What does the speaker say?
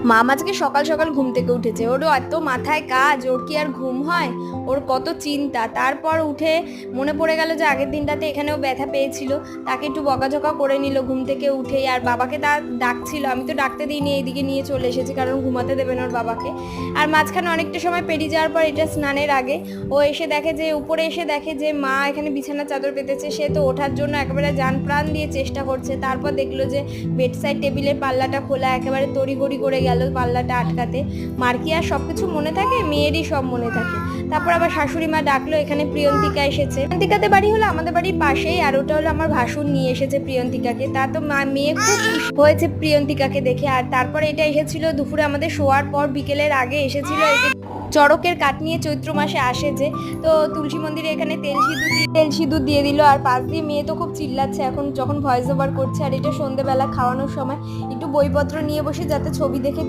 মা আজকে সকাল সকাল ঘুম থেকে উঠেছে, ওরও এত মাথায় কাজ, ওর কি আর ঘুম হয়, ওর কত চিন্তা। তারপর উঠে মনে পড়ে গেল যে আগের দিনটাতে এখানেও ব্যথা পেয়েছিল, তাকে একটু বকাঝকা করে নিল ঘুম থেকে উঠেই। আর বাবাকে তা ডাকছিল, আমি তো ডাকতে দিইনি, এইদিকে নিয়ে চলে এসেছি কারণ ঘুমাতে দেবে না ওর বাবাকে। আর মাঝখানে অনেকটা সময় পেরিয়ে যাওয়ার পর, এটা স্নানের আগে, ও এসে দেখে যে উপরে এসে দেখে যে মা এখানে বিছানার চাদর পেতেছে। সে তো ওঠার জন্য একেবারে জান প্রাণ দিয়ে চেষ্টা করছে। তারপর দেখলো যে বেডসাইড টেবিলের পাল্লাটা খোলা, একেবারে তড়িঘড়ি করে গেল পাল্লাটা আটকাতে। মার কি আর সবকিছু মনে থাকে? মেয়েরই সব মনে থাকে। তারপর আবার শাশুড়ি মা ডাকলো, এখানে প্রিয়ন্তিকা এসেছে। প্রিয়ন্তিকাতে বাড়ি হলো আমাদের বাড়ির পাশেই, আর ওটা হলো আমার ভাসুর নিয়ে এসেছে প্রিয়ন্তিকাকে। তা তো মেয়ে খুব খুশি হয়েছে প্রিয়ন্তিকাকে দেখে। আর তারপরে এটা এসেছিল দুপুরে আমাদের শোয়ার পর, বিকেলের আগে এসেছিল। এই যে চড়কের কাঠ নিয়ে চৈত্র মাসে আসে যে, তো তুলসী মন্দিরে এখানে তেল সিঁদুর দিয়ে দিল। আর পাশ দিয়ে মেয়ে তো খুব চিল্লাচ্ছে এখন যখন ভয়েস ওভার করছে। আর এটা সন্ধ্যেবেলা খাওয়ানোর সময় একটু বইপত্র নিয়ে বসে যাতে ছবি দেখে